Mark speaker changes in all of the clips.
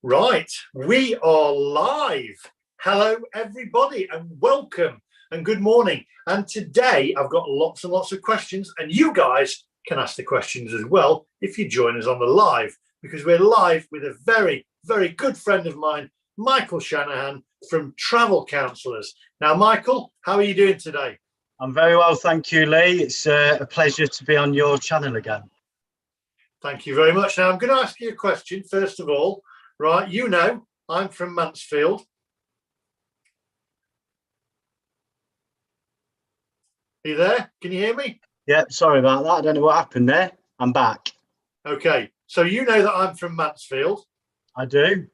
Speaker 1: Right, we are live. Hello, everybody, and welcome and good morning. And today I've got lots and lots of questions, and you guys can ask the questions as well if you join us on the live, because we're live with a very, very good friend of mine, Michael Shanahan from Travel Counsellors. Now, Michael, how are you doing today?
Speaker 2: I'm very well, thank you, Lee. It's a pleasure to be on your channel again.
Speaker 1: Thank you very much. Now, I'm going to ask you a question, first of all. Right, you know, I'm from Mansfield. Are you there? Can you hear me?
Speaker 2: Yeah, sorry about that. I don't know what happened there. I'm back.
Speaker 1: Okay, so you know that I'm from Mansfield.
Speaker 2: I do.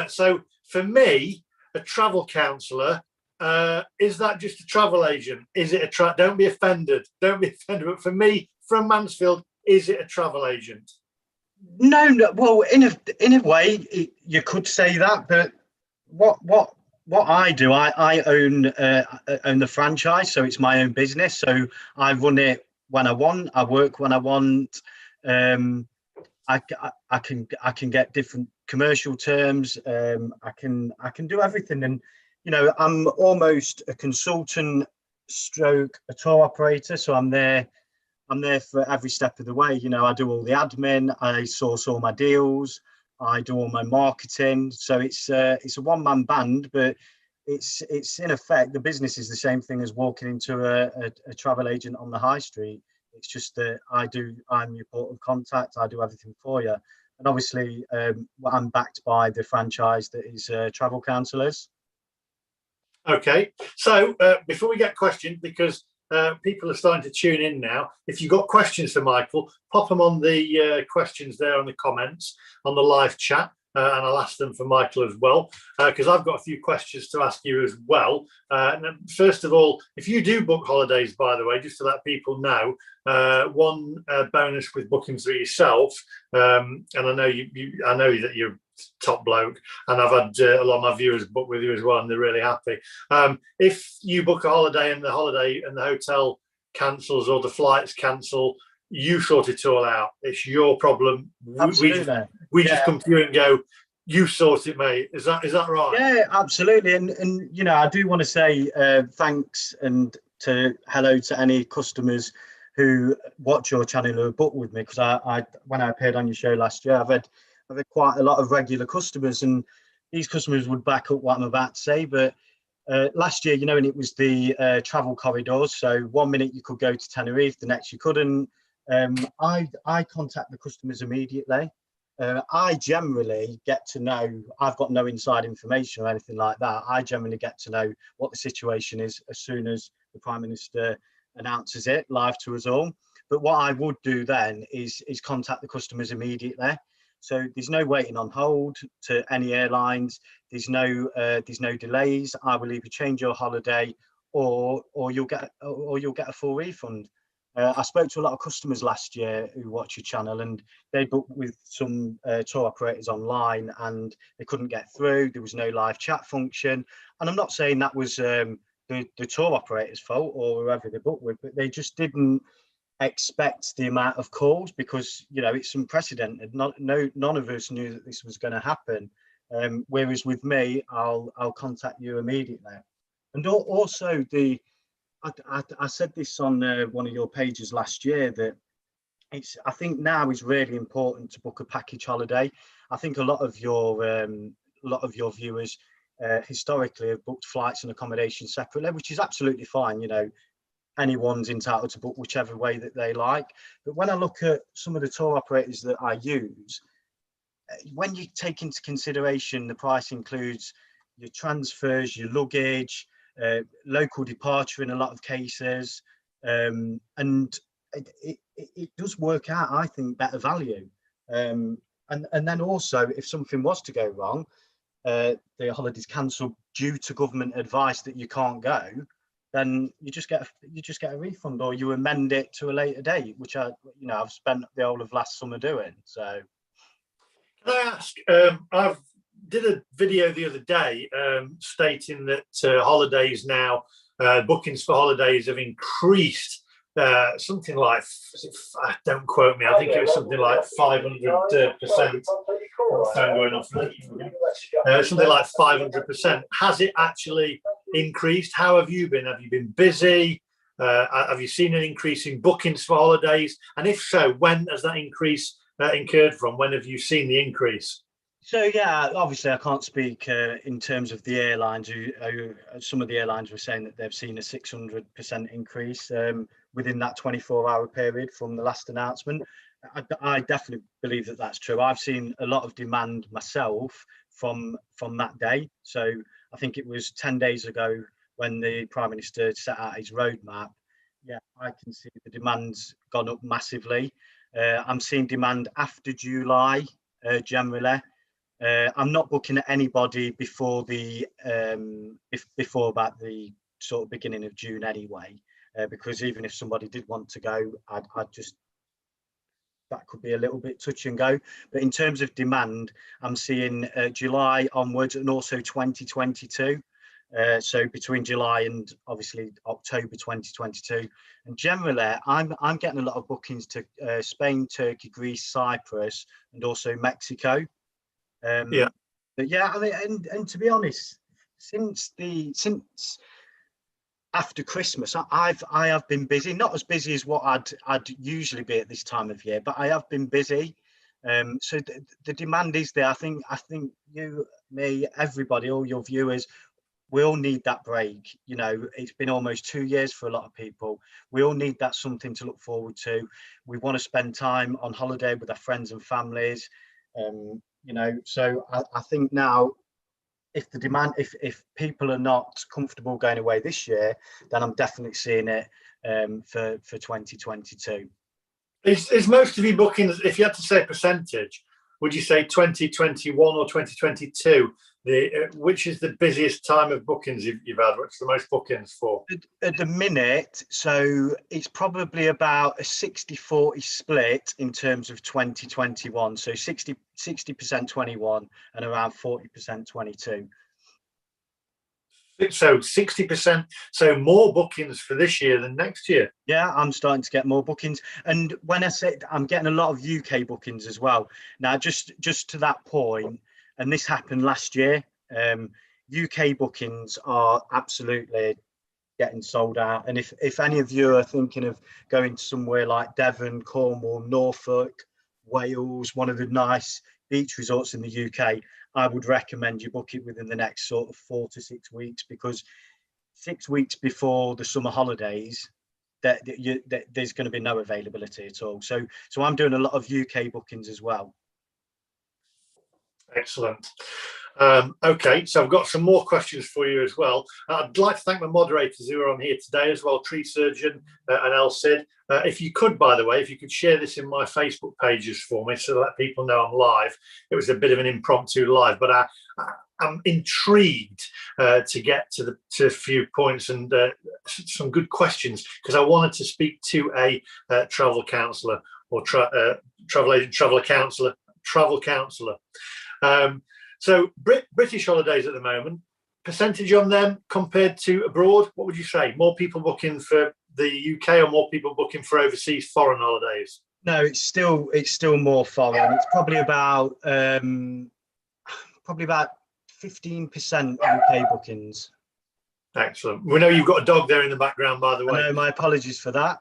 Speaker 1: So for me, a travel counsellor, is that just a travel agent? Is it a don't be offended. Don't be offended. But for me, from Mansfield, is it a travel agent?
Speaker 2: No. Well, in a way, you could say that. But what I do, I own the franchise, so it's my own business. So I run it when I want. I work when I want. I can get different commercial terms. I can do everything, and I'm almost a consultant stroke a tour operator. So I'm there for every step of the way. I do all the admin, I source all my deals, I do all my marketing. So it's a one-man band, but it's in effect the business is the same thing as walking into a travel agent on the high street. It's just that I'm your port of contact. I do everything for you, and obviously I'm backed by the franchise that is Travel Counsellors.
Speaker 1: Okay, so before we get questioned, because people are starting to tune in now. If you've got questions for Michael, pop them on the questions there on the comments on the live chat, and I'll ask them for Michael as well, because I've got a few questions to ask you as well. First of all, if you do book holidays, by the way, just to let people know, one bonus with booking through yourself, and I know I know that you're top bloke, and I've had a lot of my viewers book with you as well, and they're really happy. If you book a holiday and the hotel cancels or the flights cancel, you sort it all out. It's your problem.
Speaker 2: Absolutely.
Speaker 1: We just come to you and go, you sort it, mate. Is that right?
Speaker 2: Yeah, absolutely. And I do want to say thanks and hello to any customers who watch your channel who booked with me, because I when I appeared on your show last year, I've had quite a lot of regular customers, and these customers would back up what I'm about to say. But last year, and it was the travel corridors. So 1 minute you could go to Tenerife, the next you couldn't. I contact the customers immediately. I generally get to know, I've got no inside information or anything like that. I generally get to know what the situation is as soon as the Prime Minister announces it live to us all. But what I would do then is contact the customers immediately. So there's no waiting on hold to any airlines. There's no delays. I will either change your holiday or you'll get a full refund. I spoke to a lot of customers last year who watch your channel, and they booked with some tour operators online, and they couldn't get through. There was no live chat function, and I'm not saying that was the tour operator's fault or whoever they booked with, but they just didn't expect the amount of calls, because it's unprecedented. None of us knew that this was going to happen. Whereas with me, I'll contact you immediately. And also I said this on one of your pages last year, that I think now is really important to book a package holiday. I think a lot of your viewers historically have booked flights and accommodation separately, which is absolutely fine. Anyone's entitled to book whichever way that they like. But when I look at some of the tour operators that I use, when you take into consideration the price includes your transfers, your luggage, local departure in a lot of cases, and it does work out, I think, better value. And then also, if something was to go wrong, the holiday's cancelled due to government advice that you can't go, then you just get a refund, or you amend it to a later date, which I've spent the whole of last summer doing. So
Speaker 1: can I ask, I've did a video the other day stating that holidays now, bookings for holidays have increased something like, don't quote me, I think it was something like 500%. Going off, something like 500%. Has it actually increased? How have you been? Have you been busy? Have you seen an increase in bookings for holidays? And if so, when has that increase incurred from? When have you seen the increase?
Speaker 2: So yeah, obviously I can't speak in terms of the airlines. Some of the airlines were saying that they've seen a 600% increase within that 24-hour period from the last announcement. I definitely believe that that's true. I've seen a lot of demand myself from that day. So I think it was 10 days ago when the Prime Minister set out his roadmap. Yeah, I can see the demand's gone up massively. I'm seeing demand after July generally. I'm not booking anybody before before about the sort of beginning of June anyway, because even if somebody did want to go, I'd just, that could be a little bit touch and go. But in terms of demand, I'm seeing July onwards and also 2022. So between July and obviously October 2022, and generally I'm getting a lot of bookings to Spain, Turkey, Greece, Cyprus, and also Mexico.
Speaker 1: Yeah.
Speaker 2: But yeah, I mean, and to be honest, since after Christmas, I have been busy. Not as busy as what I'd usually be at this time of year, but I have been busy. So the demand is there. I think you, me, everybody, all your viewers, we all need that break. You know, it's been almost 2 years for a lot of people. We all need that something to look forward to. We want to spend time on holiday with our friends and families. You know, so I think now, if the demand, if people are not comfortable going away this year, then I'm definitely seeing it for 2022.
Speaker 1: Is most of your bookings, if you had to say a percentage, would you say 2021 or 2022? Which is the busiest time of bookings you've had? What's the most bookings for?
Speaker 2: At the minute, so it's probably about a 60-40 split in terms of 2021. So 60% 21 and around 40% 22.
Speaker 1: So 60%, so more bookings for this year than next year.
Speaker 2: Yeah, I'm starting to get more bookings. And when I said I'm getting a lot of UK bookings as well. Now, just to that point, and this happened last year, UK bookings are absolutely getting sold out. And if any of you are thinking of going to somewhere like Devon, Cornwall, Norfolk, Wales, one of the nice beach resorts in the UK, I would recommend you book it within the next sort of 4 to 6 weeks, because 6 weeks before the summer holidays, there's going to be no availability at all. So I'm doing a lot of UK bookings as well.
Speaker 1: Excellent. Okay, so I've got some more questions for you as well. I'd like to thank my moderators who are on here today as well, Tree Surgeon and El Cid. If you could, by the way, if you could share this in my Facebook pages for me so that people know I'm live. It was a bit of an impromptu live, but I'm intrigued to get to a few points and some good questions, because I wanted to speak to a travel counsellor or travel agent, travel counsellor. So British holidays at the moment, percentage on them compared to abroad, what would you say? More people booking for the UK or more people booking for overseas foreign holidays?
Speaker 2: No, it's still more foreign. It's probably about 15% UK bookings.
Speaker 1: Excellent. We know you've got a dog there in the background, by the way.
Speaker 2: I know, my apologies for that.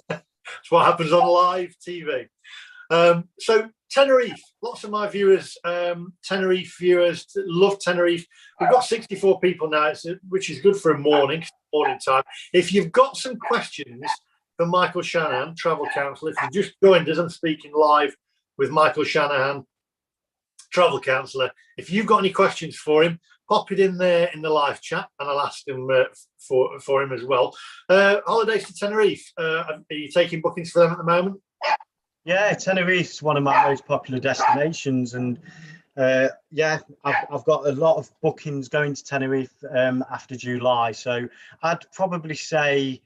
Speaker 1: It's what happens on live TV. So Tenerife, lots of my viewers, Tenerife viewers love Tenerife. We've got 64 people now, which is good for a morning time. If you've got some questions for Michael Shanahan, travel counsellor, if you've just joined us, I'm speaking live with Michael Shanahan, travel counsellor. If you've got any questions for him, pop it in there in the live chat and I'll ask him for him as well. Holidays to Tenerife, are you taking bookings for them at the moment?
Speaker 2: Yeah, Tenerife is one of my most popular destinations, and yeah, I've got a lot of bookings going to Tenerife after July. So I'd probably say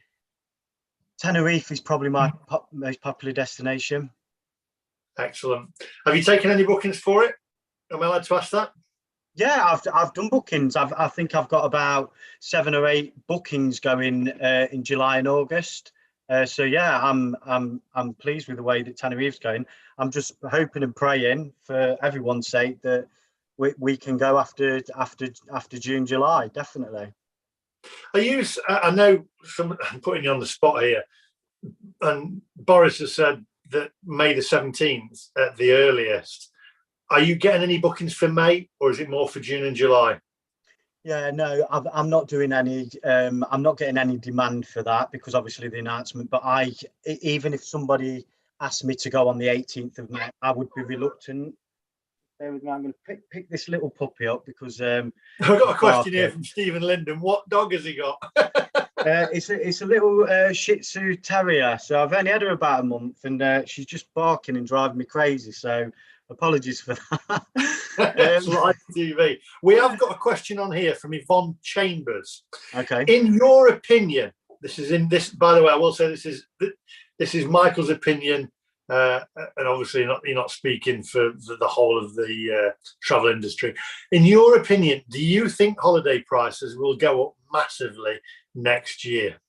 Speaker 2: Tenerife is probably my most popular destination.
Speaker 1: Excellent. Have you taken any bookings for it? Am I allowed to ask that?
Speaker 2: Yeah, I've done bookings. I think I've got about 7 or 8 bookings going in July and August. So yeah, I'm pleased with the way that Tenerife's going. I'm just hoping and praying for everyone's sake that we can go after June, July, definitely.
Speaker 1: I know I'm putting you on the spot here, and Boris has said that May the 17th at the earliest. Are you getting any bookings for May, or is it more for June and July?
Speaker 2: Yeah, no, I'm not doing any. I'm not getting any demand for that because obviously the announcement. But even if somebody asked me to go on the 18th of May, I would be reluctant. Bear with me. I'm going to pick this little puppy up because
Speaker 1: I've got a question here from Stephen Linden. What dog has he got?
Speaker 2: It's a little Shih Tzu Terrier. So I've only had her about a month, and she's just barking and driving me crazy. So apologies for that.
Speaker 1: It's live TV. We have got a question on here from Yvonne Chambers.
Speaker 2: Okay.
Speaker 1: In your opinion, by the way, I will say this is Michael's opinion, and obviously you're not speaking for the whole of the travel industry. In your opinion, do you think holiday prices will go up massively next year?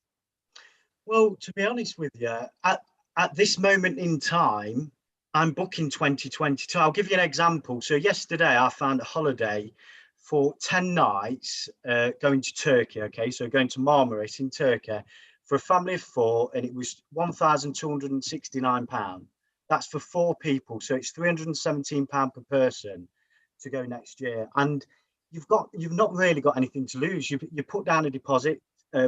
Speaker 2: Well, to be honest with you, at this moment in time, I'm booking 2022. I'll give you an example. So yesterday I found a holiday for 10 nights going to Turkey. Okay, so going to Marmaris in Turkey for a family of 4, and it was £1,269. That's for 4 people. So it's £317 per person to go next year. And you've not really got anything to lose. You put down a deposit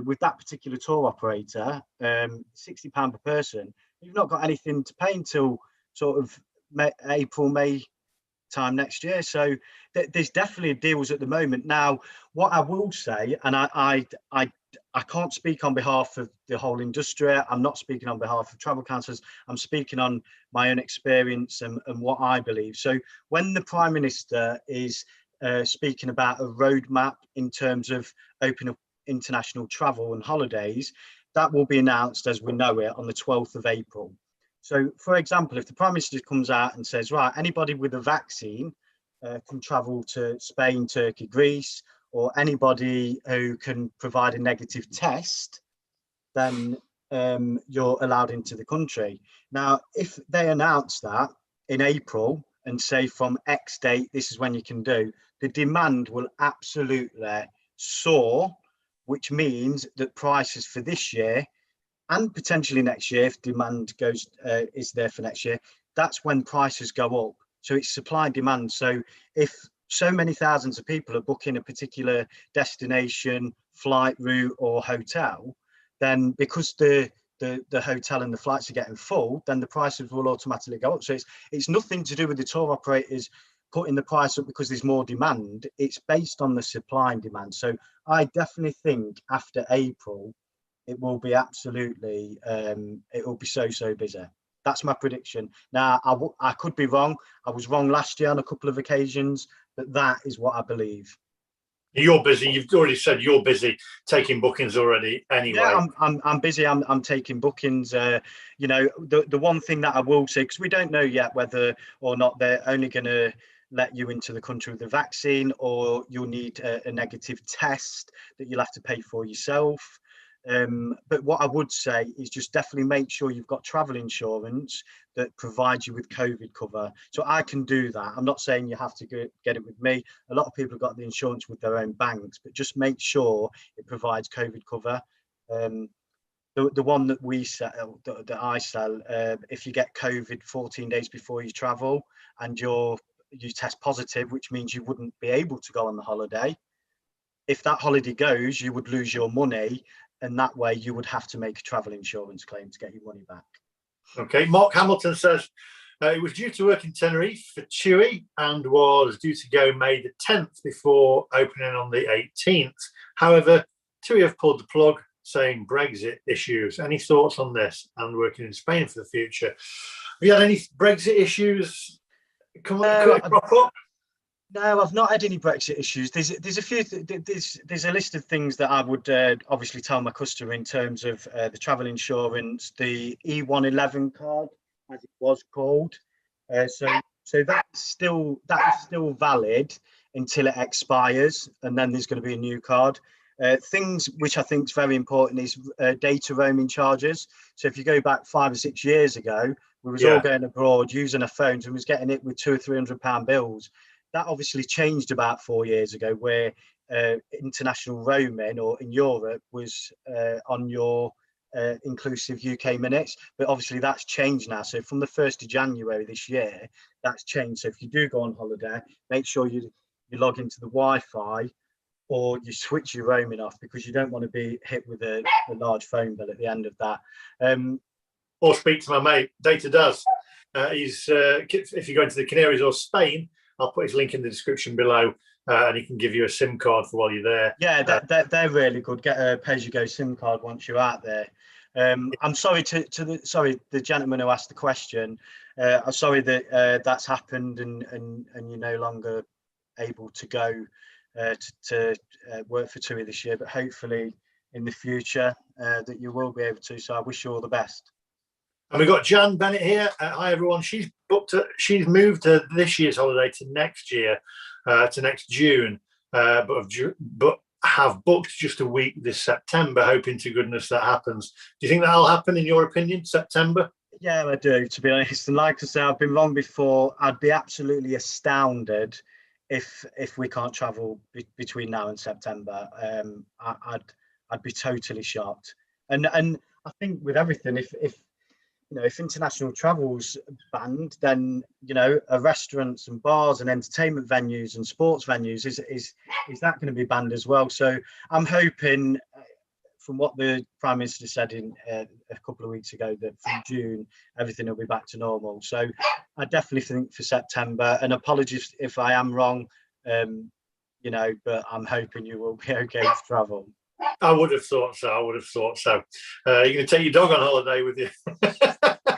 Speaker 2: with that particular tour operator, £60 per person. You've not got anything to pay until sort of April, May time next year. So there's definitely deals at the moment. Now, what I will say, and I can't speak on behalf of the whole industry. I'm not speaking on behalf of travel counsellors. I'm speaking on my own experience and what I believe. So when the Prime Minister is speaking about a roadmap in terms of opening up international travel and holidays, that will be announced as we know it on the 12th of April. So, for example, if the Prime Minister comes out and says, right, anybody with a vaccine can travel to Spain, Turkey, Greece, or anybody who can provide a negative test, then you're allowed into the country. Now, if they announce that in April and say from X date, this is when you can do, the demand will absolutely soar, which means that prices for this year and potentially next year, if demand is there for next year, that's when prices go up. So it's supply and demand. So if so many thousands of people are booking a particular destination, flight route or hotel, then because the hotel and the flights are getting full, then the prices will automatically go up. So it's nothing to do with the tour operators putting the price up because there's more demand. It's based on the supply and demand. So I definitely think after April, it will be absolutely, it will be so busy. That's my prediction. Now, I could be wrong. I was wrong last year on a couple of occasions, but that is what I believe.
Speaker 1: You're busy. You've already said you're busy taking bookings already anyway.
Speaker 2: Yeah, I'm busy. I'm taking bookings. You know, the one thing that I will say, because we don't know yet whether or not they're only going to let you into the country with the vaccine, or you'll need a negative test that you'll have to pay for yourself. But what I would say is just definitely make sure you've got travel insurance that provides you with COVID cover. So I can do that. I'm not saying you have to get it with me. A lot of people have got the insurance with their own banks, but just make sure it provides COVID cover. The one that we sell, that I sell, if you get COVID 14 days before you travel and you test positive, which means you wouldn't be able to go on the holiday. If that holiday goes, you would lose your money, and that way you would have to make a travel insurance claim to get your money back.
Speaker 1: Okay, Mark Hamilton says it was due to work in Tenerife for TUI and was due to go May the 10th before opening on the 18th. However, TUI have pulled the plug, saying Brexit issues. Any thoughts on this and working in Spain for the future? Have you had any Brexit issues crop up?
Speaker 2: No, I've not had any Brexit issues. There's a few. There's a list of things that I would obviously tell my customer in terms of the travel insurance, the E111 card, as it was called. So that's still valid until it expires, and then there's going to be a new card. Things which I think is very important is data roaming charges. So if you go back 5 or 6 years ago, we was all going abroad using our phones and was getting it with £200 or £300 bills. That obviously changed about 4 years ago, where international roaming or in Europe was on your inclusive UK minutes, but obviously that's changed now. So from the 1st of January this year, that's changed. So if you do go on holiday, make sure you log into the Wi-Fi or you switch your roaming off, because you don't want to be hit with a large phone bill at the end of that.
Speaker 1: Or speak to my mate, Data does. If you go into the Canaries or Spain, I'll put his link in the description below, and he can give you a SIM card for while you're there.
Speaker 2: Yeah, they're really good. Get a pay-as-you-go SIM card once you're out there. I'm sorry to the gentleman who asked the question. I'm sorry that that's happened and you're no longer able to go to work for TUI this year, but hopefully in the future that you will be able to. So I wish you all the best.
Speaker 1: And we've got Jan Bennett here. Hi everyone. She's moved this year's holiday to next year, to next June, but have booked just a week this September, hoping to goodness that happens. Do you think that'll happen in your opinion, September?
Speaker 2: Yeah, I do, to be honest. And like I say, I've been wrong before. I'd be absolutely astounded if we can't travel between now and September. I'd be totally shocked. And I think with everything, if international travel's banned, then restaurants and bars and entertainment venues and sports venues is that going to be banned as well? So I'm hoping, from what the Prime Minister said in a couple of weeks ago, that from June everything will be back to normal. So I definitely think for September, and apologies if I am wrong, but I'm hoping you will be okay to travel.
Speaker 1: I would have thought so. You're going to take your dog on holiday with you?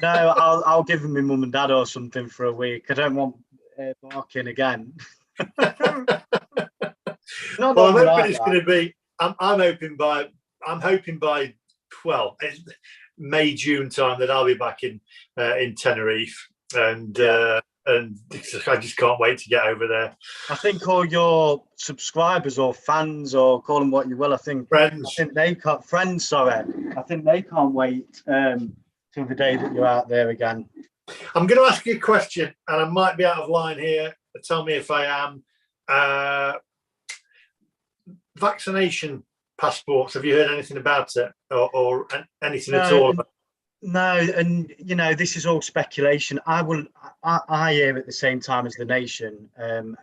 Speaker 2: No, I'll give him my mum and dad or something for a week. I don't want barking again.
Speaker 1: I'm hoping it's going to be. I'm hoping by May, June time that I'll be back in Tenerife, and I just can't wait to get over there.
Speaker 2: I think all your subscribers or fans, or call them what you will, I think they can't wait till the day that you're out there again.
Speaker 1: I'm going to ask you a question, and I might be out of line here. Tell me if I am. Vaccination passports. Have you heard anything about it, or anything at all?
Speaker 2: No, and this is all speculation. I hear at the same time as the nation, and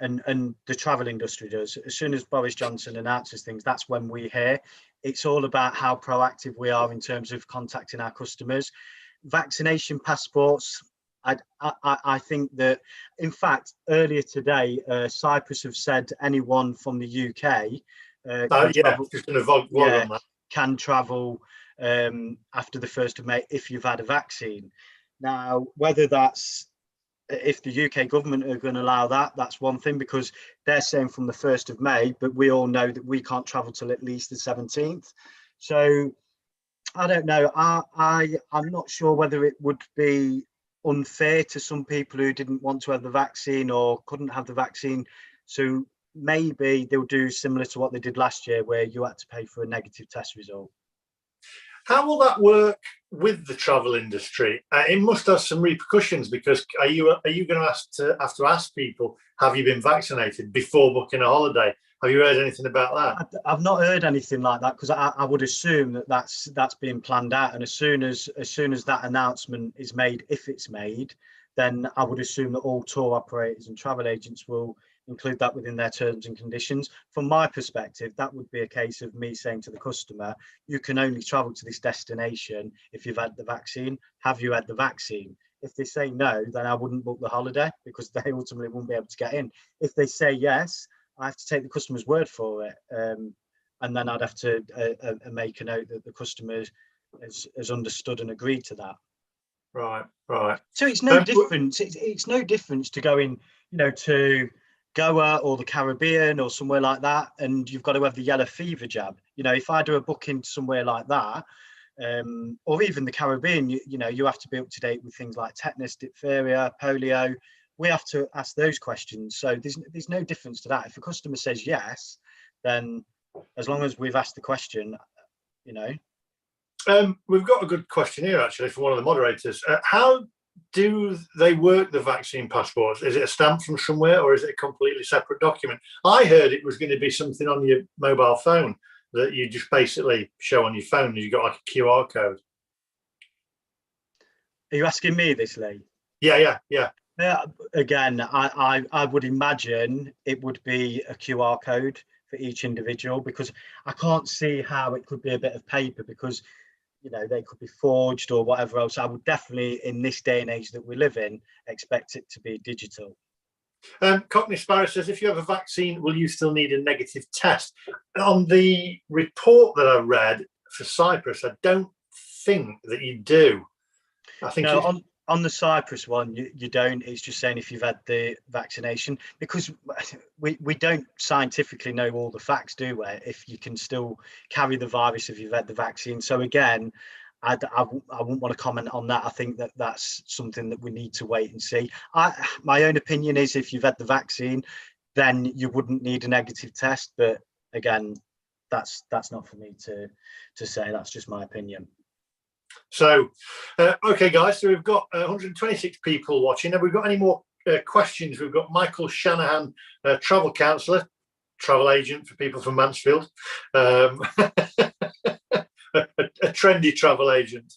Speaker 2: the travel industry does. As soon as Boris Johnson announces things, that's when we hear. It's all about how proactive we are in terms of contacting our customers. Vaccination passports. I think that, in fact, earlier today, Cyprus have said anyone from the UK can travel after the 1st of May if you've had a vaccine. Now, whether that's if the UK government are going to allow that, that's one thing, because they're saying from the 1st of May, but we all know that we can't travel till at least the 17th. So I don't know. I'm not sure whether it would be unfair to some people who didn't want to have the vaccine or couldn't have the vaccine. So maybe they'll do similar to what they did last year, where you had to pay for a negative test result.
Speaker 1: How will that work with the travel industry? It must have some repercussions, because are you going to have to ask people, have you been vaccinated before booking a holiday? Have you heard anything about that?
Speaker 2: I've not heard anything like that, because I would assume that's being planned out, and as soon as that announcement is made, if it's made, then I would assume that all tour operators and travel agents will include that within their terms and conditions. From my perspective, that would be a case of me saying to the customer, you can only travel to this destination if you've had the vaccine. Have you had the vaccine? If they say no, then I wouldn't book the holiday, because they ultimately won't be able to get in. If they say yes, I have to take the customer's word for it, and then I'd have to make a note that the customer has understood and agreed to that.
Speaker 1: Right.
Speaker 2: So it's no difference. It's no difference to going, to Goa or the Caribbean or somewhere like that, and you've got to have the yellow fever jab. If I do a booking somewhere like that, or even the Caribbean, you have to be up to date with things like tetanus, diphtheria, polio. We have to ask those questions. So there's no difference to that. If a customer says yes, then as long as we've asked the question, you know.
Speaker 1: We've got a good question here actually from one of the moderators. How do they work the vaccine passports? Is it a stamp from somewhere, or is it a completely separate document? I heard it was going to be something on your mobile phone that you just basically show on your phone, and you've got like a QR code.
Speaker 2: Are you asking me this, Lee?
Speaker 1: Yeah.
Speaker 2: Again, I would imagine it would be a QR code for each individual, because I can't see how it could be a bit of paper, because you know, they could be forged or whatever else. I would definitely, in this day and age that we live in, expect it to be digital.
Speaker 1: Cockney Sparrow says, if you have a vaccine, will you still need a negative test? On the report that I read for Cyprus, I don't think that you do. I think
Speaker 2: no, on the Cyprus one, you don't. It's just saying if you've had the vaccination, because we don't scientifically know all the facts, do we? If you can still carry the virus if you've had the vaccine. So again, I wouldn't want to comment on that. I think that that's something that we need to wait and see. My own opinion is if you've had the vaccine, then you wouldn't need a negative test. But again, that's not for me to say. That's just my opinion.
Speaker 1: So, okay, guys, so we've got 126 people watching. Have we got any more questions? We've got Michael Shanahan, travel counsellor, travel agent for people from Mansfield, a trendy travel agent.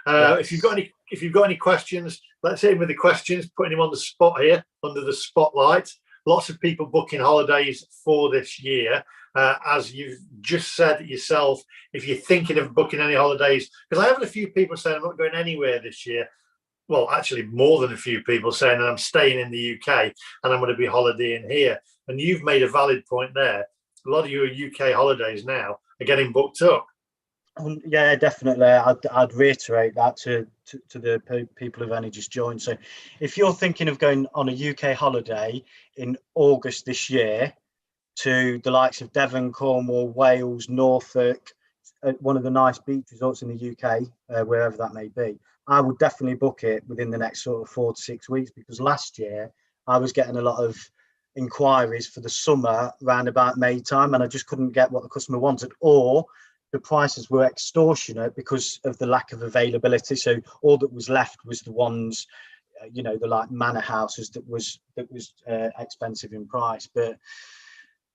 Speaker 1: Yes. If you've got any questions, let's hit him with the questions, putting him on the spot here under the spotlight. Lots of people booking holidays for this year. As you've just said yourself, if you're thinking of booking any holidays, because I have a few people saying I'm not going anywhere this year. Well, actually, more than a few people saying that I'm staying in the UK and I'm going to be holidaying here. And you've made a valid point there. A lot of your UK holidays now are getting booked up.
Speaker 2: Yeah, definitely. I'd reiterate that to the people who've only just joined. So if you're thinking of going on a UK holiday in August this year, to the likes of Devon, Cornwall, Wales, Norfolk, one of the nice beach resorts in the UK, wherever that may be, I would definitely book it within the next sort of 4 to 6 weeks, because last year I was getting a lot of inquiries for the summer around about May time, and I just couldn't get what the customer wanted, or the prices were extortionate because of the lack of availability. So all that was left was the ones, you know, the like manor houses that was expensive in price. But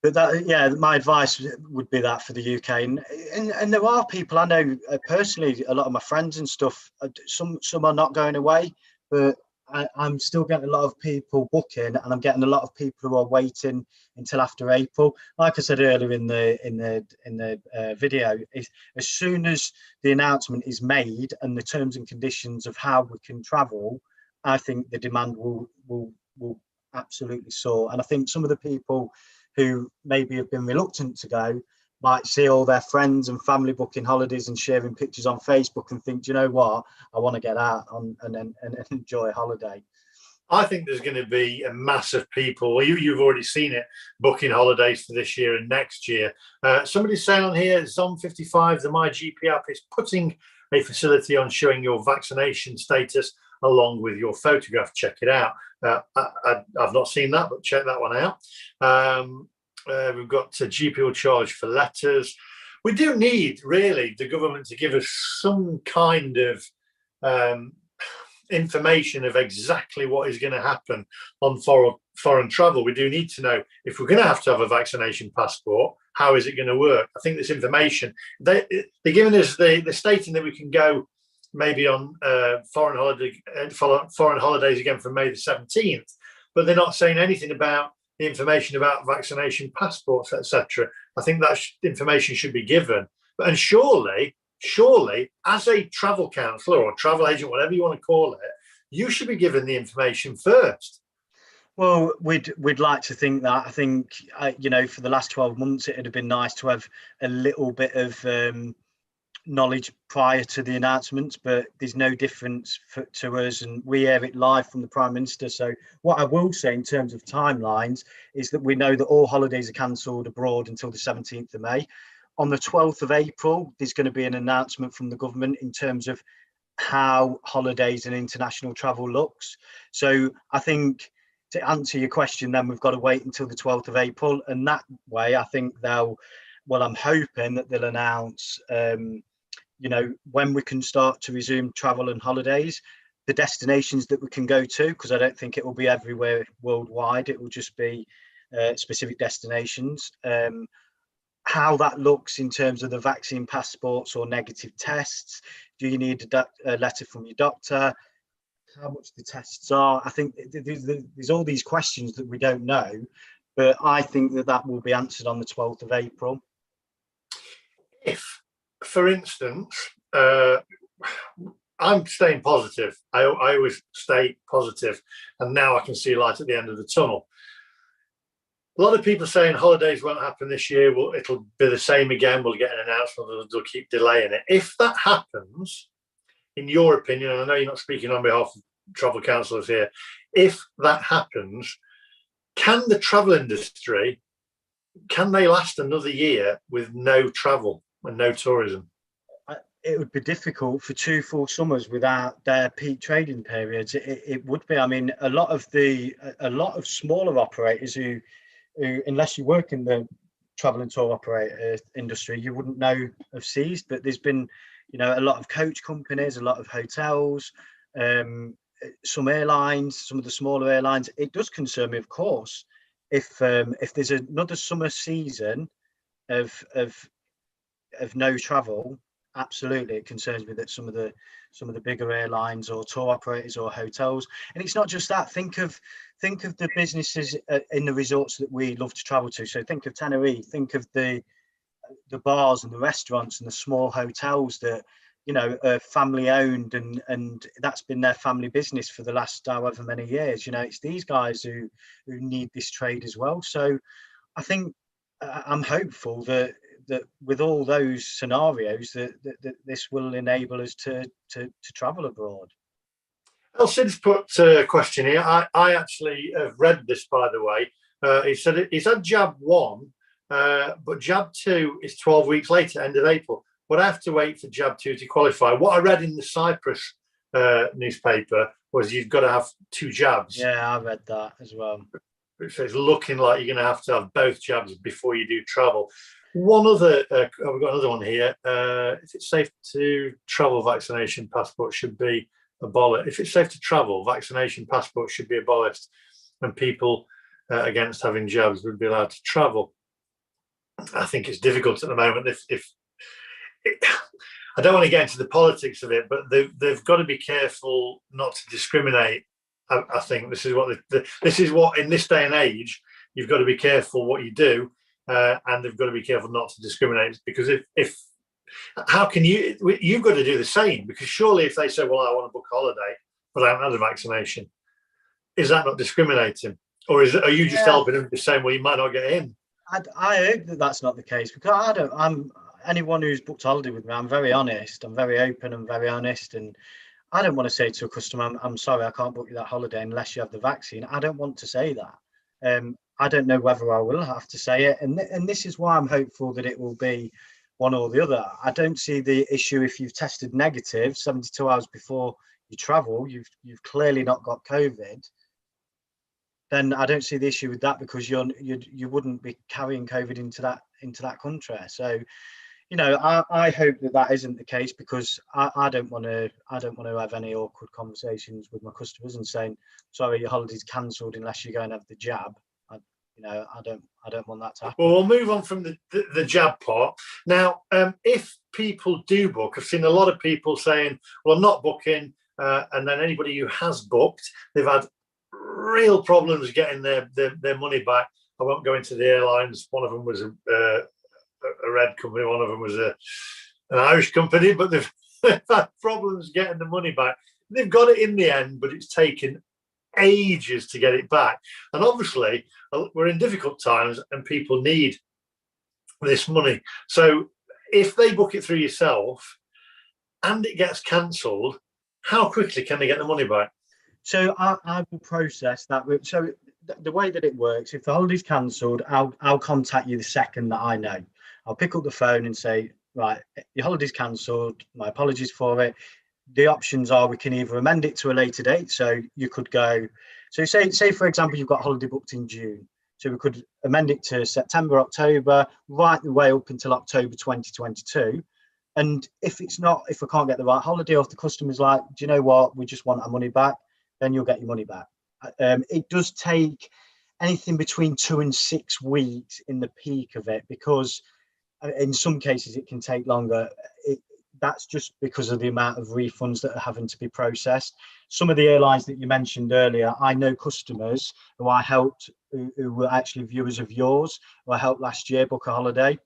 Speaker 2: that, yeah, my advice would be that for the UK. And there are people I know personally, a lot of my friends and stuff, some are not going away, but I'm still getting a lot of people booking, and I'm getting a lot of people who are waiting until after April. Like I said earlier in the video, as soon as the announcement is made and the terms and conditions of how we can travel, I think the demand will absolutely soar. And I think some of the people who maybe have been reluctant to go might see all their friends and family booking holidays and sharing pictures on Facebook and think, do you know what, I want to get out and enjoy a holiday.
Speaker 1: I think there's going to be a mass of people, well, you've already seen it, booking holidays for this year and next year. Somebody's saying on here, Zom55, the MyGP app is putting a facility on showing your vaccination status along with your photograph. Check it out. I've not seen that, but check that one out. We've got GP will charge for letters. We do need, really, the government to give us some kind of information of exactly what is going to happen on foreign travel. We do need to know if we're going to have a vaccination passport, how is it going to work? I think this information, they're giving us, they're stating that we can go maybe on foreign holidays again from May the 17th, but they're not saying anything about the information about vaccination passports, etc. I think that information should be given. And surely, as a travel counsellor or travel agent, whatever you want to call it, you should be given the information first.
Speaker 2: Well, we'd like to think that. I think, you know, for the last 12 months, it would have been nice to have a little bit of knowledge prior to the announcements, but there's no difference to us, and we hear it live from the Prime Minister. So what I will say in terms of timelines is that we know that all holidays are cancelled abroad until the 17th of May. On the 12th of April, there's going to be an announcement from the government in terms of how holidays and international travel looks. So I think, to answer your question, then we've got to wait until the 12th of April, and that way I think they'll well, I'm hoping that they'll announce, when we can start to resume travel and holidays, the destinations that we can go to, because I don't think it will be everywhere worldwide. It will just be specific destinations. How that looks in terms of the vaccine passports or negative tests. Do you need a letter from your doctor? How much the tests are? I think there's all these questions that we don't know, but I think that will be answered on the 12th of April.
Speaker 1: If, for instance, I'm staying positive. I always stay positive, and now I can see light at the end of the tunnel. A lot of people saying holidays won't happen this year. Well, it'll be the same again. We'll get an announcement. They'll keep delaying it. If that happens, in your opinion, and I know you're not speaking on behalf of travel counsellors here, if that happens, can the travel industry, can they last another year with no travel and no tourism?
Speaker 2: It would be difficult for 2 full summers without their peak trading periods. It would be. I mean, a lot of smaller operators who, unless you work in the travel and tour operator industry, you wouldn't know have ceased. But there's been, a lot of coach companies, a lot of hotels, some airlines, some of the smaller airlines. It does concern me, of course, if there's another summer season of no travel. Absolutely, it concerns me that some of the bigger airlines or tour operators or hotels, and it's not just that. Think of the businesses in the resorts that we love to travel to. So think of Tenerife, think of the bars and the restaurants and the small hotels that are family owned, and that's been their family business for the last however many years. It's these guys who need this trade as well. So I think I'm hopeful that with all those scenarios that this will enable us to travel abroad.
Speaker 1: Elsid's put a question here. I actually have read this, by the way. He said he's had jab 1, but jab 2 is 12 weeks later, end of April. Would I have to wait for jab 2 to qualify? What I read in the Cyprus newspaper was you've got to have 2 jabs.
Speaker 2: Yeah, I read that as well.
Speaker 1: So it's looking like you're going to have both jabs before you do travel. One other, we've got another one here. If it's safe to travel, vaccination passports should be abolished. If it's safe to travel, vaccination passports should be abolished, and people against having jabs would be allowed to travel. I think it's difficult at the moment. I don't want to get into the politics of it, but they've got to be careful not to discriminate. I think this is what in this day and age you've got to be careful what you do. And they've got to be careful not to discriminate, because if how can you've got to do the same, because surely if they say, well, I want to book a holiday but I haven't had a vaccination, is that not discriminating, or are you just helping them the same way you might not get in?
Speaker 2: I hope that that's not the case, because I'm anyone who's booked a holiday with me, I'm very honest, I'm very open and very honest, and I don't want to say to a customer, I'm sorry, I can't book you that holiday unless you have the vaccine. I don't want to say that. I don't know whether I will have to say it, and this is why I'm hopeful that it will be one or the other. I don't see the issue if you've tested negative 72 hours before you travel, you've clearly not got COVID. Then I don't see the issue with that, because you wouldn't be carrying COVID into that country. So, I hope that isn't the case, because I don't want to have any awkward conversations with my customers and saying, sorry, your holiday's cancelled unless you go and have the jab. I don't want that to happen.
Speaker 1: Well, we'll move on from the jab part. Now, if people do book, I've seen a lot of people saying, well, I'm not booking, and then anybody who has booked, they've had real problems getting their money back. I won't go into the airlines. One of them was a red company, one of them was an Irish company, but they've had problems getting the money back. They've got it in the end, but it's taken ages to get it back. And obviously we're in difficult times and people need this money. So if they book it through yourself and it gets cancelled, how quickly can they get the money back?
Speaker 2: So I will process that. So the way that it works, if the holiday's cancelled, I'll contact you the second that I know. I'll pick up the phone and say, right, your holiday's cancelled, my apologies for it. The options are we can either amend it to a later date. So you could go, so say for example, you've got holiday booked in June. So we could amend it to September, October, right the way up until October 2022. And if I can't get the right holiday, or if the customer's like, do you know what, we just want our money back, then you'll get your money back. It does take anything between 2 and 6 weeks in the peak of it, because in some cases it can take longer. That's just because of the amount of refunds that are having to be processed. Some of the airlines that you mentioned earlier, I know customers who I helped, who were actually viewers of yours, who I helped last year book a holiday.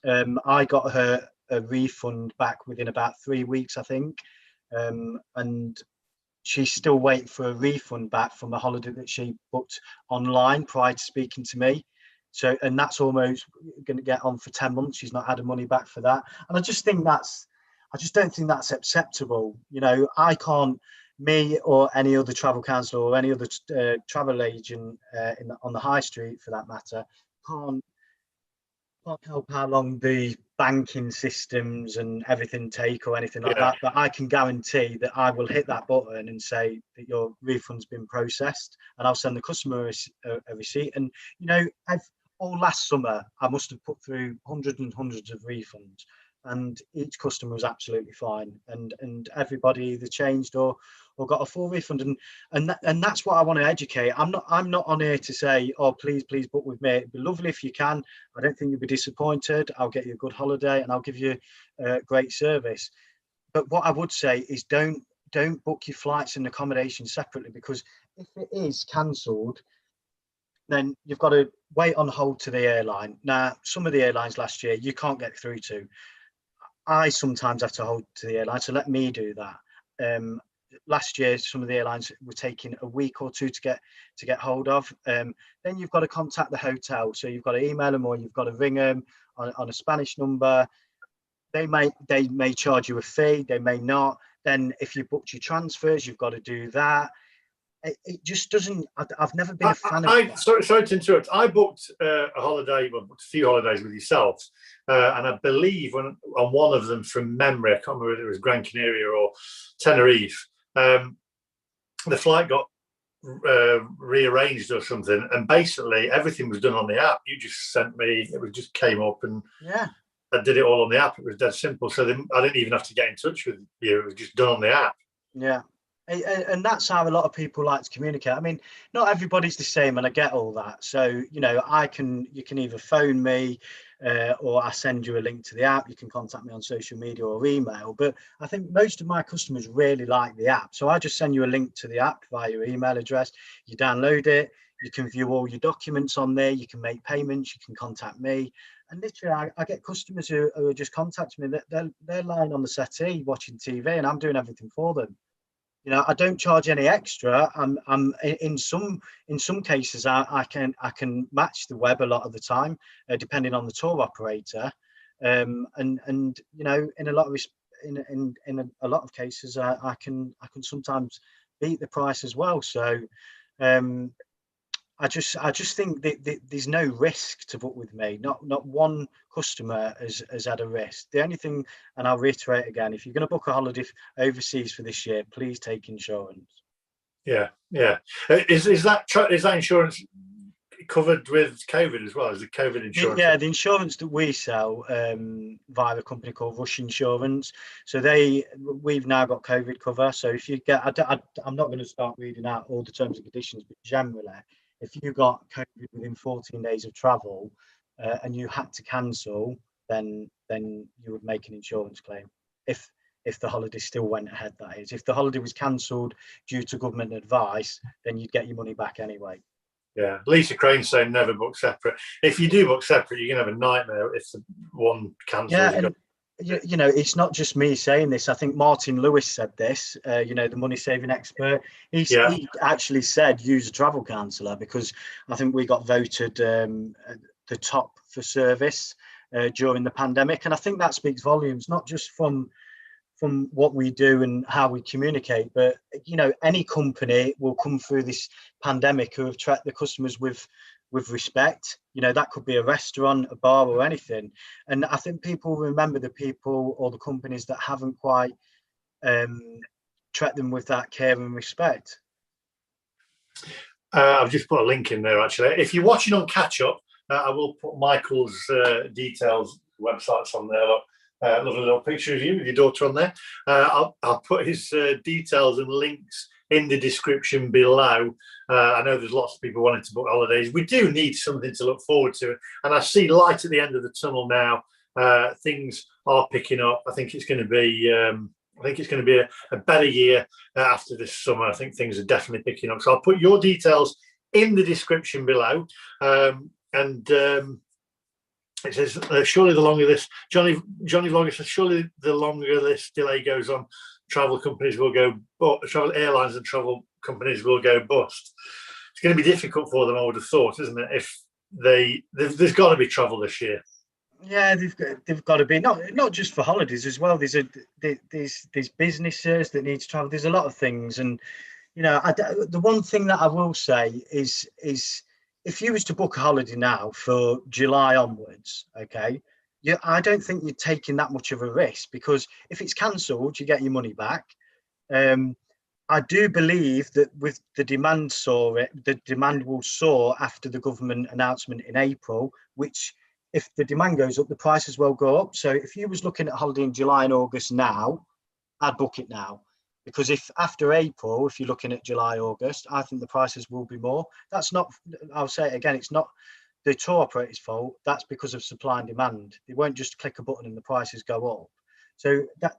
Speaker 2: I got her a refund back within about 3 weeks, I think. And she's still waiting for a refund back from a holiday that she booked online prior to speaking to me. So, and that's almost going to get on for 10 months. She's not had her money back for that. And I just don't think that's acceptable. You know, I can't, me or any other travel counsellor or any other travel agent on the high street for that matter, can't help how long the banking systems and everything take or anything like that. But I can guarantee that I will hit that button and say that your refund's been processed, and I'll send the customer a receipt. And, you know, all last summer, I must have put through hundreds and hundreds of refunds, and each customer was absolutely fine, and everybody either changed or got a full refund. And that's what I want to educate. I'm not on here to say, oh, please book with me. It'd be lovely if you can. I don't think you'll be disappointed. I'll get you a good holiday and I'll give you great service. But what I would say is don't book your flights and accommodation separately, because if it is cancelled, then you've got to wait on hold to the airline. Now, some of the airlines last year you can't get through to. I sometimes have to hold to the airline, so let me do that. Last year, some of the airlines were taking a week or two to get hold of. Then you've got to contact the hotel, so you've got to email them or you've got to ring them on a Spanish number. They may charge you a fee, they may not. Then if you booked your transfers, you've got to do that. It just doesn't. I've never been a fan of that.
Speaker 1: Sorry to interrupt. I booked a holiday, a few holidays with yourselves, and I believe on one of them, from memory, I can't remember whether it was Gran Canaria or Tenerife, the flight got rearranged or something, and basically everything was done on the app. You just sent me, it just came up, and I did it all on the app. It was dead simple, so I didn't even have to get in touch with you. It was just done on the app.
Speaker 2: Yeah. And that's how a lot of people like to communicate. I mean, not everybody's the same, and I get all that. So, you know, you can either phone me or I send you a link to the app. You can contact me on social media or email. But I think most of my customers really like the app. So I just send you a link to the app via your email address. You download it. You can view all your documents on there. You can make payments. You can contact me. And literally, I get customers who are just contacting me. They're lying on the settee watching TV, and I'm doing everything for them. You know, I don't charge any extra. I'm in some cases I can match the web a lot of the time, depending on the tour operator, and you know, in a lot of cases I can sometimes beat the price as well. So I just think that there's no risk to book with me. Not one customer has had a risk. The only thing, and I'll reiterate again, if you're going to book a holiday overseas for this year, please take insurance.
Speaker 1: Yeah. Is that insurance covered with COVID as well? Is the COVID insurance?
Speaker 2: Yeah, the insurance that we sell via a company called Rush Insurance. So we've now got COVID cover. So if you get, I'm not going to start reading out all the terms and conditions, but generally, if you got COVID within 14 days of travel and you had to cancel, then you would make an insurance claim. If the holiday still went ahead, that is. If the holiday was cancelled due to government advice, then you'd get your money back anyway.
Speaker 1: Yeah, Lisa Crane's saying never book separate. If you do book separate, you're going to have a nightmare if the one cancels.
Speaker 2: Yeah, you know, it's not just me saying this. I think Martin Lewis said this, you know, the money saving expert. He actually said use a travel counsellor, because I think we got voted the top for service during the pandemic. And I think that speaks volumes, not just from what we do and how we communicate, but, you know, any company will come through this pandemic who have treated the customers with respect. You know, that could be a restaurant, a bar, or anything. And I think people remember the people or the companies that haven't quite treated them with that care and respect.
Speaker 1: I've just put a link in there, actually. If you're watching on catch up, I will put Michael's details, websites on there. Look, lovely little picture of you with your daughter on there. I'll put his details and links in the description below. I know there's lots of people wanting to book holidays. We do need something to look forward to, and I see light at the end of the tunnel now. Things are picking up. I think it's going to be. I think it's going to be a better year after this summer. I think things are definitely picking up. So I'll put your details in the description below. It says, surely the longer this, Johnny Vlogger says, surely the longer this delay goes on, travel airlines and travel companies will go bust. It's going to be difficult for them, I would have thought, isn't it? If there's got to be travel this year.
Speaker 2: Yeah, they've got to be, not just for holidays as well. There's businesses that need to travel. There's a lot of things, and the one thing that I will say is if you was to book a holiday now for July onwards, okay, I don't think you're taking that much of a risk, because if it's cancelled, you get your money back. I do believe that with the demand the demand will soar after the government announcement in April, which, if the demand goes up, the prices will go up. So if you was looking at holiday in July and August now, I'd book it now. Because if after April, if you're looking at July, August, I think the prices will be more. That's not, I'll say it again, it's not the tour operator's fault. That's because of supply and demand. They won't just click a button and the prices go up. So that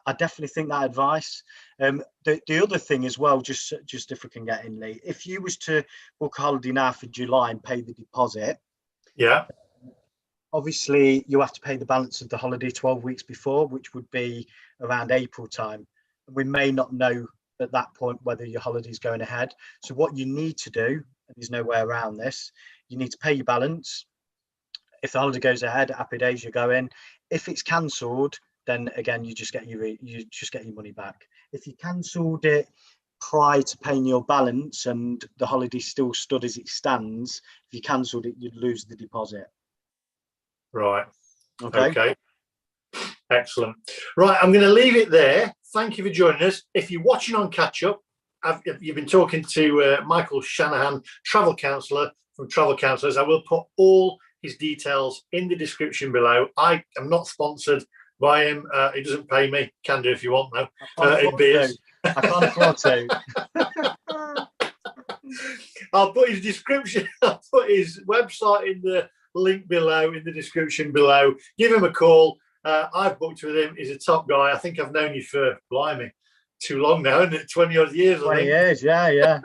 Speaker 2: I definitely think that advice. The other thing as well, just if we can get in, Lee, if you was to book a holiday now for July and pay the deposit,
Speaker 1: yeah,
Speaker 2: obviously you have to pay the balance of the holiday 12 weeks before, which would be around April time. We may not know at that point whether your holiday is going ahead. So what you need to do, and there's no way around this, you need to pay your balance. If the holiday goes ahead, happy days, you go in. If it's cancelled, then again you just get your money back. If you cancelled it prior to paying your balance and the holiday still stood as it stands, if you cancelled it, you'd lose the deposit.
Speaker 1: Right.
Speaker 2: Okay.
Speaker 1: Excellent. Right, I'm going to leave it there. Thank you for joining us. If you're watching on catch up, you've been talking to Michael Shanahan, travel counsellor from Travel Counsellors. I will put all his details in the description below. I am not sponsored by him. He doesn't pay me. Can do if you want, though. In beers.
Speaker 2: I can't afford to.
Speaker 1: I'll put his description. I'll put his website in the link below, in the description below. Give him a call. I've booked with him. He's a top guy. I think I've known you for, blimey, too long now, isn't it? 20 odd years, I think.
Speaker 2: 20 years, yeah.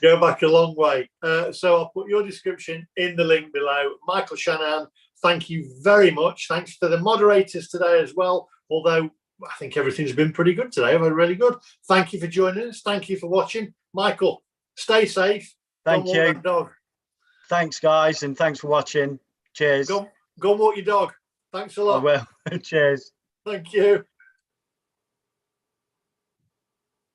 Speaker 1: Go back a long way. So I'll put your description in the link below. Michael Shanahan, thank you very much. Thanks to the moderators today as well, although I think everything's been pretty good today. I've had really good. Thank you for joining us. Thank you for watching. Michael, stay safe.
Speaker 2: Thank you.
Speaker 1: Dog.
Speaker 2: Thanks, guys, and thanks for watching. Cheers.
Speaker 1: Go and walk your dog. Thanks a lot.
Speaker 2: I will. Cheers.
Speaker 1: Thank you.